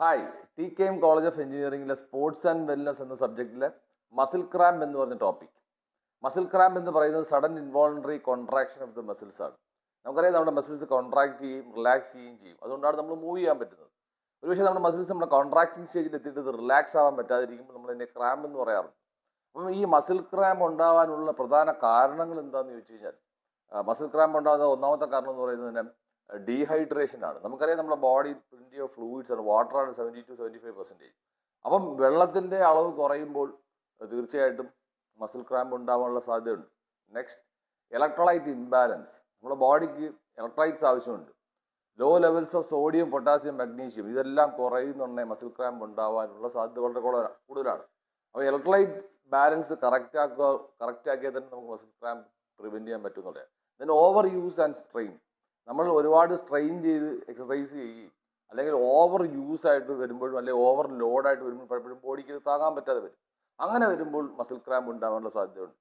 Hi, TKM college of എഞ്ചിനീയറിംഗിലെ sports and wellness എന്ന സബ്ജക്റ്റിലെ മസിൽ ക്രാമ്പ് എന്ന് പറഞ്ഞ ടോപ്പിക്. മസിൽ ക്രാമ്പ് എന്ന് പറയുന്നത് sudden involuntary contraction of the muscles ആണ്. നമുക്കറിയാം നമ്മുടെ മസിൽസ് കോൺട്രാക്ട് ചെയ്യും, റിലാക്സ് ചെയ്യുകയും ചെയ്യും. അതുകൊണ്ടാണ് നമ്മൾ മൂവ് ചെയ്യാൻ പറ്റുന്നത്. ഒരുപക്ഷെ നമ്മുടെ മസിൽസ് നമ്മുടെ കോൺട്രാക്റ്റിംഗ് സ്റ്റേജിൽ എത്തിയിട്ട് ഇത് റിലാക്സ് ആവാൻ പറ്റാതിരിക്കുമ്പോൾ നമ്മൾ ഇതിനെ ക്രാമ്പ് എന്ന് പറയാറുണ്ട്. അപ്പം ഈ മസിൽ ക്രാമ്പ് ഉണ്ടാകാനുള്ള പ്രധാന കാരണങ്ങൾ എന്താണെന്ന് ചോദിച്ചു കഴിഞ്ഞാൽ, മസിൽ ക്രാമ്പ് ഉണ്ടാകുന്ന ഒന്നാമത്തെ കാരണം എന്ന് പറയുന്നത് തന്നെ ഡീഹൈഡ്രേഷൻ ആണ്. നമുക്കറിയാം നമ്മുടെ ബോഡി പ്ലെന്റി ഓഫ് ഫ്ലൂയിഡ്സ് ആണ്, വാട്ടറാണ് 70-75%. അപ്പം വെള്ളത്തിൻ്റെ അളവ് കുറയുമ്പോൾ തീർച്ചയായിട്ടും മസിൽ ക്രാമ്പ് ഉണ്ടാകാനുള്ള സാധ്യതയുണ്ട്. Next, electrolyte imbalance. നമ്മുടെ ബോഡിക്ക് ഇലക്ട്രോലൈറ്റ്സ് ആവശ്യമുണ്ട്. Low levels of sodium, potassium, magnesium ഇതെല്ലാം കുറയുന്നുണ്ടെങ്കിൽ മസിൽ ക്രാമ്പ് ഉണ്ടാകാനുള്ള സാധ്യത വളരെ കൂടുതലാണ്. അപ്പോൾ ഇലക്ട്രോലൈറ്റ് ബാലൻസ് കറക്റ്റ് ആക്കിയാൽ തന്നെ നമുക്ക് മസിൽ ക്രാമ്പ് പ്രിവെൻറ്റ് ചെയ്യാൻ പറ്റുന്നുള്ളതാണ്. Then over use and strain. നമ്മൾ ഒരുപാട് സ്ട്രെയിൻ ചെയ്ത് എക്സസൈസ് ചെയ്യുകയും അല്ലെങ്കിൽ ഓവർ യൂസ് ആയിട്ട് വരുമ്പോഴും അല്ലെങ്കിൽ ഓവർ ലോഡായിട്ട് വരുമ്പോൾ പലപ്പോഴും ബോഡിക്ക് താങ്ങാൻ പറ്റാതെ വരും. അങ്ങനെ വരുമ്പോൾ മസിൽ ക്രാമ്പ് ഉണ്ടാകാനുള്ള സാധ്യതയുണ്ട്.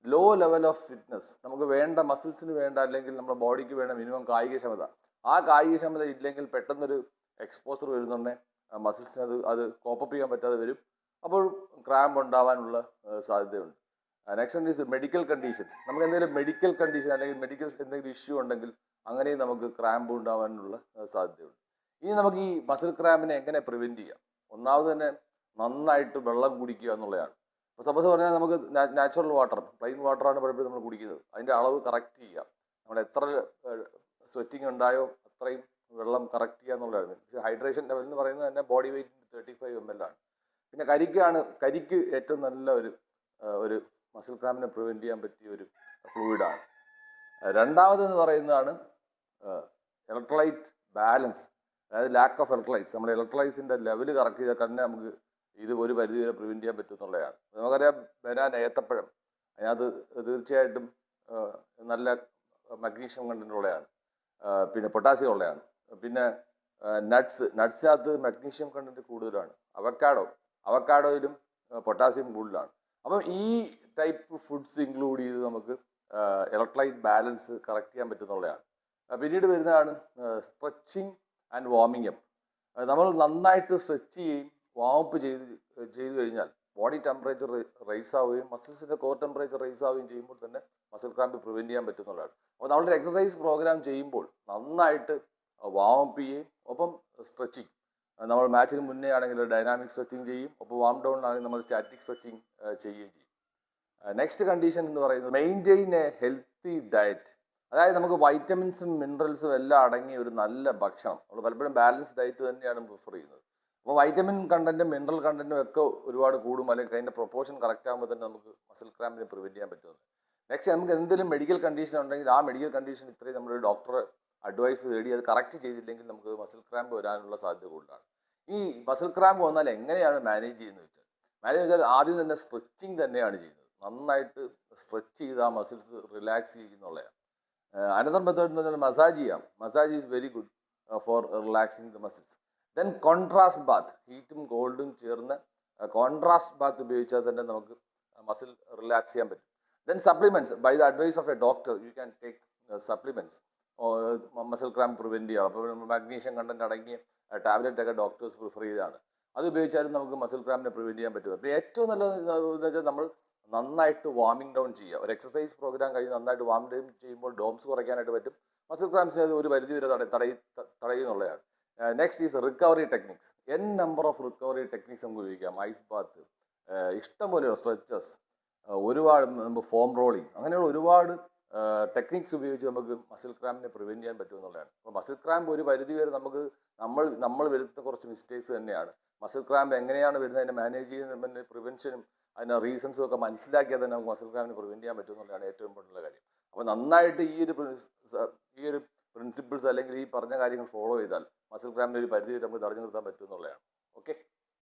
Low level of fitness. നമുക്ക് വേണ്ട മസിൽസിന് വേണ്ട അല്ലെങ്കിൽ നമ്മുടെ ബോഡിക്ക് വേണ്ട മിനിമം കായികക്ഷമത, ആ കായികക്ഷമത ഇല്ലെങ്കിൽ പെട്ടെന്നൊരു എക്സ്പോസർ വരുന്നുണ്ടെങ്കിൽ മസിൽസിന് അത് കോപ്പപ്പ് ചെയ്യാൻ പറ്റാതെ വരും. അപ്പോൾ ക്രാമ്പ് ഉണ്ടാകാനുള്ള സാധ്യതയുണ്ട്. Next one is medical conditions. നമുക്ക് എന്തെങ്കിലും മെഡിക്കൽ കണ്ടീഷൻ അല്ലെങ്കിൽ എന്തെങ്കിലും ഇഷ്യൂ ഉണ്ടെങ്കിൽ അങ്ങനെയും നമുക്ക് ക്രാമ്പ് ഉണ്ടാകാനുള്ള സാധ്യതയുണ്ട്. ഇനി നമുക്ക് ഈ മസിൽ ക്രാമ്പിനെ എങ്ങനെ പ്രിവെൻറ്റ് ചെയ്യാം? ഒന്നാമത് തന്നെ നന്നായിട്ട് വെള്ളം കുടിക്കുക എന്നുള്ളതാണ്. ഇപ്പോൾ സപ്പോസ് പറഞ്ഞാൽ നമുക്ക് നാച്ചുറൽ വാട്ടർ, പ്ലെയിൻ വാട്ടറാണ് പലപ്പോഴും നമ്മൾ കുടിക്കുന്നത്. അതിൻ്റെ അളവ് കറക്റ്റ് ചെയ്യുക. നമ്മൾ എത്ര സ്വെറ്റിംഗ് ഉണ്ടായോ അത്രയും വെള്ളം കറക്റ്റ് ചെയ്യുക എന്നുള്ളതാണ്. പക്ഷേ ഹൈഡ്രേഷൻ ലെവൽ എന്ന് പറയുന്നത് തന്നെ ബോഡി വെയ്റ്റ് 35 ml ആണ്. പിന്നെ കരിക്ക് ഏറ്റവും നല്ല ഒരു മസിൽ ക്രാമ്പിനെ പ്രിവെൻറ്റ് ചെയ്യാൻ പറ്റിയ ഒരു ഫ്ലൂയിഡാണ്. രണ്ടാമതെന്ന് പറയുന്നതാണ് ഇലക്ട്രോലൈറ്റ് ബാലൻസ്, അതായത് ലാക്ക് ഓഫ് ഇലക്ട്രോലൈറ്റ്സ്. നമ്മുടെ ഇലക്ട്രോലൈറ്റ്സിൻ്റെ ലെവൽ കറക്റ്റ് ചെയ്താൽ തന്നെ നമുക്ക് ഇത് ഒരു പരിധി വരെ പ്രിവെൻറ്റ് ചെയ്യാൻ പറ്റും എന്നുള്ളതാണ്. നമുക്കറിയാം ബനാന, ഏത്തപ്പഴം, അതിനകത്ത് തീർച്ചയായിട്ടും നല്ല മഗ്നീഷ്യം കണ്ടൻ്റ് ഉള്ളതാണ്, പിന്നെ പൊട്ടാസ്യം ഉള്ളതാണ്. പിന്നെ നട്ട്സിനകത്ത് മഗ്നീഷ്യം കണ്ടൻറ്റ് കൂടുതലാണ്. അവക്കാഡോയിലും പൊട്ടാസ്യം കൂടുതലാണ്. അപ്പം ഈ ടൈപ്പ് ഫുഡ്സ് ഇൻക്ലൂഡ് ചെയ്ത് നമുക്ക് ഇലക്ട്രോലൈറ്റ് ബാലൻസ് കറക്റ്റ് ചെയ്യാൻ പറ്റുന്നുള്ളതാണ്. പിന്നീട് വരുന്നതാണ് സ്ട്രെച്ചിങ് ആൻഡ് വാർമിംഗ് അപ്പ്. നമ്മൾ നന്നായിട്ട് സ്ട്രെച്ച് ചെയ്യുകയും വാമപ്പ് ചെയ്ത് കഴിഞ്ഞാൽ ബോഡി ടെമ്പറേച്ചർ റൈസ് ആവുകയും മസിൽസിൻ്റെ കോർ ടെമ്പറേച്ചർ റൈസ് ആവുകയും ചെയ്യുമ്പോൾ തന്നെ മസിൽ ക്രാമ്പ് പ്രിവെൻറ്റ് ചെയ്യാൻ പറ്റുന്നുള്ളതാണ്. അപ്പോൾ നമ്മളൊരു എക്സസൈസ് പ്രോഗ്രാം ചെയ്യുമ്പോൾ നന്നായിട്ട് വാമപ്പ് ചെയ്യുകയും ഒപ്പം സ്ട്രെച്ചിങ്, നമ്മൾ മാച്ചിന് മുന്നേ ആണെങ്കിൽ ഡൈനാമിക് സ്ട്രെച്ചിങ് ചെയ്യും, ഒപ്പം വാം ഡൗൺ ആണെങ്കിൽ നമ്മൾ സ്റ്റാറ്റിക് സ്ട്രെച്ചിങ് ചെയ്യുകയും ചെയ്യും. നെക്സ്റ്റ് കണ്ടീഷൻ എന്ന് പറയുന്നത് മെയിൻറ്റെയിൻ എ ഹെൽത്തി ഡയറ്റ്. അതായത് നമുക്ക് വൈറ്റമിൻസും മിനറൽസും എല്ലാം അടങ്ങിയ ഒരു നല്ല ഭക്ഷണം. നമ്മൾ പലപ്പോഴും ബാലൻസ് ഡയറ്റ് തന്നെയാണ് പ്രിഫർ ചെയ്യുന്നത്. അപ്പോൾ വൈറ്റമിൻ കണ്ടൻറ്റും മിനറൽ കണ്ടൻറ്റും ഒക്കെ ഒരുപാട് കൂടും, അല്ലെങ്കിൽ അതിൻ്റെ പ്രൊപ്പോർഷൻ കറക്റ്റ് ആകുമ്പോൾ തന്നെ നമുക്ക് മസിൽ ക്രാമ്പിനെ പ്രിവെൻറ്റ് ചെയ്യാൻ പറ്റുന്നത്. നെക്സ്റ്റ്, നമുക്ക് എന്തെങ്കിലും മെഡിക്കൽ കണ്ടീഷൻ ഉണ്ടെങ്കിൽ ആ മെഡിക്കൽ കണ്ടീഷൻ ഇത്രയും നമ്മൾ ഡോക്ടറെ അഡ്വൈസ് തേടി അത് കറക്റ്റ് ചെയ്തില്ലെങ്കിൽ നമുക്ക് മസിൽ ക്രാമ്പ് വരാനുള്ള സാധ്യത കൂടുതലാണ്. ഈ മസിൽ ക്രാമ്പ് വന്നാൽ എങ്ങനെയാണ് മാനേജ് ചെയ്യുന്നത് വെച്ചാൽ ആദ്യം തന്നെ സ്ട്രെച്ചിങ് തന്നെയാണ് ചെയ്യുന്നത്. നന്നായിട്ട് സ്ട്രെച്ച് ചെയ്ത് ആ മസിൽസ് റിലാക്സ് ചെയ്യുന്നുള്ളതാണ്. അനദർ മെത്തേഡ് എന്ന് പറഞ്ഞാൽ മസാജ് ചെയ്യാം. Massage is very good for relaxing the muscles. Then contrast bath, ഹീറ്റും കോൾഡും ചേർന്ന് കോൺട്രാസ്റ്റ് ബാത്ത് ഉപയോഗിച്ചാൽ തന്നെ നമുക്ക് മസിൽ റിലാക്സ് ചെയ്യാൻ പറ്റും. Then supplements, by the advice of a doctor you can take supplements muscle cramp prevent ചെയ്യണം. അപ്പോൾ മാഗ്നീഷ്യം കണ്ടൻറ്റ് അടങ്ങിയ ടാബ്ലറ്റ് ഒക്കെ ഡോക്ടേഴ്സ് പ്രിഫർ ചെയ്തതാണ്. അത് ഉപയോഗിച്ചാലും നമുക്ക് മസിൽ ക്രാമ്പിനെ പ്രിവെൻറ്റ് ചെയ്യാൻ പറ്റും. അപ്പോൾ ഏറ്റവും നല്ലത് എന്ന് വെച്ചാൽ നമ്മൾ നന്നായിട്ട് വാമിംഗ് ഡൗൺ ചെയ്യുക. ഒരു എക്സസൈസ് പ്രോഗ്രാം കഴിഞ്ഞ് നന്നായിട്ട് വാം ഡൗൺ ചെയ്യുമ്പോൾ ഡോംസ് കുറയ്ക്കാനായിട്ട് പറ്റും. മസിൽ ക്രാംസിനെ അത് ഒരു പരിധി വരെ തടയുന്നുള്ളതാണ്. Next is recovery techniques. Number of recovery techniques നമുക്ക് ഉപയോഗിക്കാം. ഐസ് ബാത്ത്, ഇഷ്ടംപോലെ സ്ട്രെച്ചസ്, ഒരുപാട് ഫോം റോളിങ്, അങ്ങനെയുള്ള ഒരുപാട് ടെക്നിക്സ് ഉപയോഗിച്ച് നമുക്ക് മസിൽ ക്രാമ്പിനെ പ്രിവെൻറ്റ് ചെയ്യാൻ പറ്റുമെന്നുള്ളതാണ്. അപ്പോൾ മസിൽ ക്രാമ്പ് ഒരു പരിധി വരെ നമ്മൾ വരുത്തുന്ന കുറച്ച് മിസ്റ്റേക്സ് തന്നെയാണ്. മസിൽ ക്രാമ്പ് എങ്ങനെയാണ് വരുന്നത്, അതിനെ മാനേജ് ചെയ്യുന്നതിൻ്റെ പ്രിവെൻഷനും അതിൻ്റെ റീസൺസും ഒക്കെ മനസ്സിലാക്കിയാൽ തന്നെ നമുക്ക് മസിൽ ക്രാമ്പിനെ പ്രിവെൻറ്റ് ചെയ്യാൻ പറ്റുമെന്നുള്ളതാണ് ഏറ്റവും ഇമ്പോർട്ടൻ്റ് കാര്യം. അപ്പോൾ നന്നായിട്ട് ഈ ഒരു പ്രിൻസിപ്പിൾസ് അല്ലെങ്കിൽ ഈ പറഞ്ഞ കാര്യങ്ങൾ ഫോളോ ചെയ്താൽ മസിൽ ക്രാമ്പിനെ ഒരു പരിധി നമുക്ക് തടഞ്ഞു നിർത്താൻ പറ്റുമെന്നുള്ളതാണ്. ഓക്കെ.